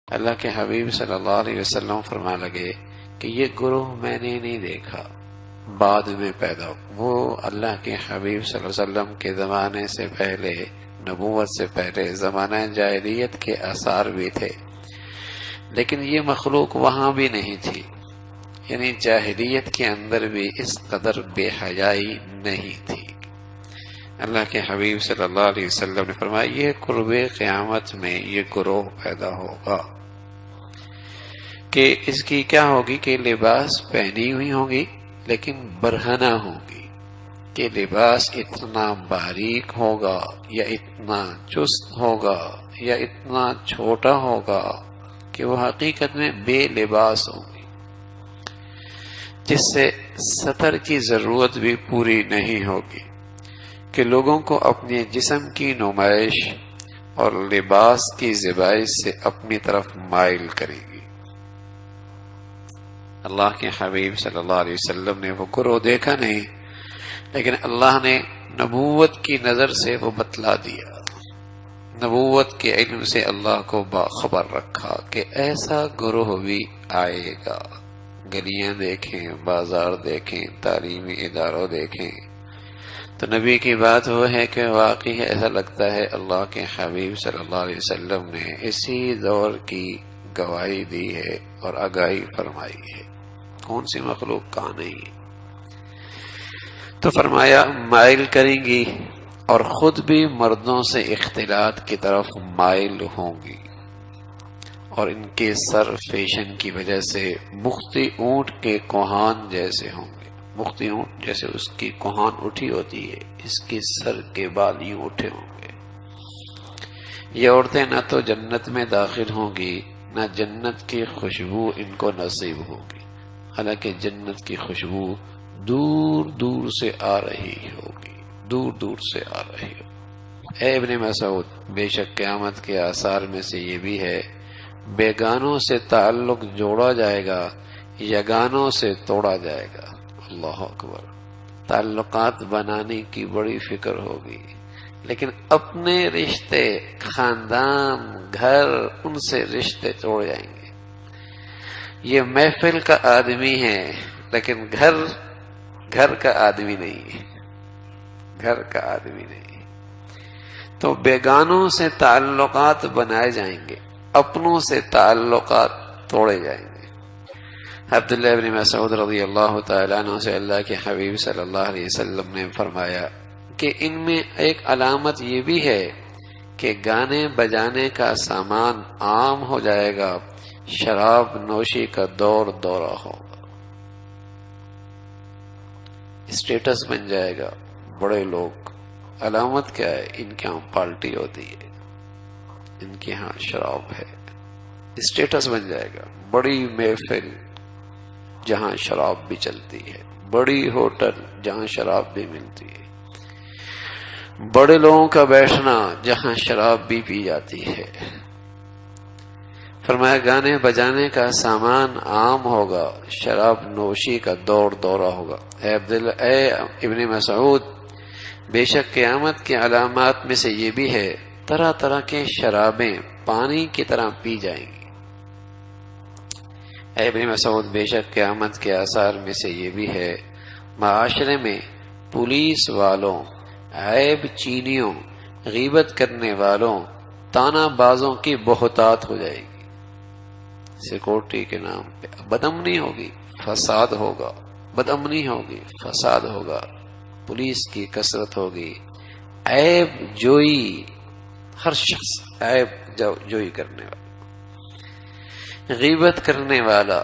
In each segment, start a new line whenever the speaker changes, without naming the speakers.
اللہ کے حبیب صلی اللہ علیہ وسلم فرمانے لگے کہ یہ گروہ میں نے نہیں دیکھا، بعد میں پیدا وہ اللہ کے حبیب صلی اللہ علیہ وسلم کے زمانے سے پہلے، نبوت سے پہلے زمانہ جاہلیت کے آثار بھی تھے، لیکن یہ مخلوق وہاں بھی نہیں تھی، یعنی جاہلیت کے اندر بھی اس قدر بے حیائی نہیں تھی۔ اللہ کے حبیب صلی اللہ علیہ وسلم نے فرمایا یہ قرب قیامت میں یہ گروہ پیدا ہوگا کہ اس کی کیا ہوگی کہ لباس پہنی ہوئی ہوگی لیکن برہنہ ہوگی، کہ لباس اتنا باریک ہوگا یا اتنا چست ہوگا یا اتنا چھوٹا ہوگا کہ وہ حقیقت میں بے لباس ہوگی، جس سے سطر کی ضرورت بھی پوری نہیں ہوگی، کہ لوگوں کو اپنے جسم کی نمائش اور لباس کی زیبائش سے اپنی طرف مائل کرے گی۔ اللہ کے حبیب صلی اللہ علیہ وسلم نے وہ گروہ دیکھا نہیں، لیکن اللہ نے نبوت کی نظر سے وہ بتلا دیا، نبوت کے علم سے اللہ کو باخبر رکھا کہ ایسا گروہ بھی آئے گا۔ گلیاں دیکھیں، بازار دیکھیں، تعلیمی اداروں دیکھیں تو نبی کی بات وہ ہے کہ واقعی ایسا لگتا ہے اللہ کے حبیب صلی اللہ علیہ وسلم نے اسی دور کی گواہی دی ہے اور آگاہی فرمائی ہے، کون سی مخلوق کہاں نہیں۔ تو فرمایا مائل کریں گی اور خود بھی مردوں سے اختلاط کی طرف مائل ہوں گی، اور ان کے سر فیشن کی وجہ سے مختی اونٹ کے کوہان جیسے ہوں گے۔ مختی اونٹ جیسے اس کی کوہان اٹھی ہوتی ہے، اس کے سر کے بال یوں اٹھے ہوں گے۔ یہ عورتیں نہ تو جنت میں داخل ہوں گی، نہ جنت کی خوشبو ان کو نصیب ہوگی، حالانکہ جنت کی خوشبو دور دور سے آ رہی ہوگی، دور دور سے آ رہی ہوگی۔ اے ابن مسعود، بے شک قیامت کے آثار میں سے یہ بھی ہے بیگانوں سے تعلق جوڑا جائے گا، یگانوں سے توڑا جائے گا۔ اللہ اکبر، تعلقات بنانے کی بڑی فکر ہوگی، لیکن اپنے رشتے، خاندان، گھر، ان سے رشتے توڑ جائیں گے۔ یہ محفل کا آدمی ہے لیکن گھر کا آدمی نہیں ہے، گھر کا آدمی نہیں۔ تو بیگانوں سے تعلقات بنائے جائیں گے، اپنوں سے تعلقات توڑے جائیں گے۔ عبداللہ ابن مسعود رضی اللہ تعالیٰ عنہ سے اللہ کے حبیب صلی اللہ علیہ وسلم نے فرمایا کہ ان میں ایک علامت یہ بھی ہے کہ گانے بجانے کا سامان عام ہو جائے گا، شراب نوشی کا دور دورہ ہوگا، اسٹیٹس بن جائے گا، بڑے لوگ۔ علامت کیا ہے؟ ان کے ہاں پارٹی ہوتی ہے، ان کے ہاں شراب ہے، اسٹیٹس بن جائے گا، بڑی محفل جہاں شراب بھی چلتی ہے، بڑی ہوٹل جہاں شراب بھی ملتی ہے، بڑے لوگوں کا بیٹھنا جہاں شراب بھی پی جاتی ہے۔ فرمایا گانے بجانے کا سامان عام ہوگا، شراب نوشی کا دور دورہ ہوگا۔ اے ابن مسعود، بے شک قیامت کی علامات میں سے یہ بھی ہے طرح طرح کے شرابیں پانی کی طرح پی جائیں گی۔ اے ابن مسعود، بے شک قیامت کے آثار میں سے یہ بھی ہے معاشرے میں پولیس والوں، عیب چینیوں، غیبت کرنے والوں، تانا بازوں کی بہتات ہو جائے گی۔ سیکورٹی کے نام پہ بدامنی ہوگی، فساد ہوگا، بدامنی ہوگی، فساد ہوگا، پولیس کی کثرت ہوگی، عیب جوئی، ہر شخص عیب جوئی کرنے والا، غیبت کرنے والا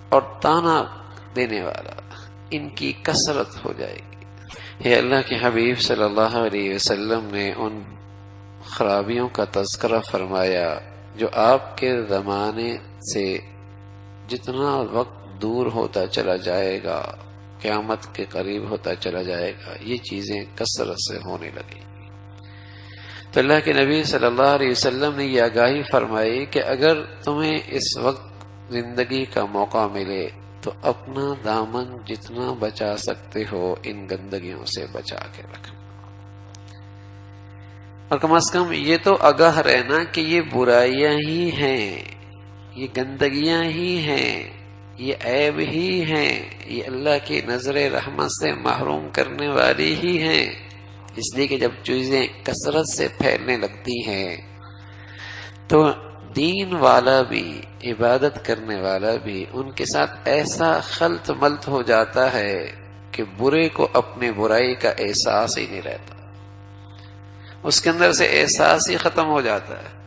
اور تانا دینے والا، ان کی کثرت ہو جائے گی۔ یہ اللہ کے حبیب صلی اللہ علیہ وسلم نے ان خرابیوں کا تذکرہ فرمایا جو آپ کے زمانے سے جتنا وقت دور ہوتا چلا جائے گا، قیامت کے قریب ہوتا چلا جائے گا، یہ چیزیں کثرت سے ہونے لگیں۔ تو اللہ کے نبی صلی اللہ علیہ وسلم نے یہ آگاہی فرمائی کہ اگر تمہیں اس وقت زندگی کا موقع ملے تو اپنا دامن جتنا بچا سکتے ہو ان گندگیوں سے بچا کے رکھنا۔ اور کم از کم یہ تو آگاہ رہنا کہ یہ برائیاں ہی ہیں، یہ گندگیاں ہی ہیں، یہ عیب ہی ہیں، یہ اللہ کی نظر رحمت سے محروم کرنے والی ہی ہیں۔ اس لیے کہ جب چیزیں کثرت سے پھیلنے لگتی ہیں تو دین والا بھی، عبادت کرنے والا بھی ان کے ساتھ ایسا خلط ملط ہو جاتا ہے کہ برے کو اپنے برائی کا احساس ہی نہیں رہتا، اس کے اندر سے احساس ہی ختم ہو جاتا ہے۔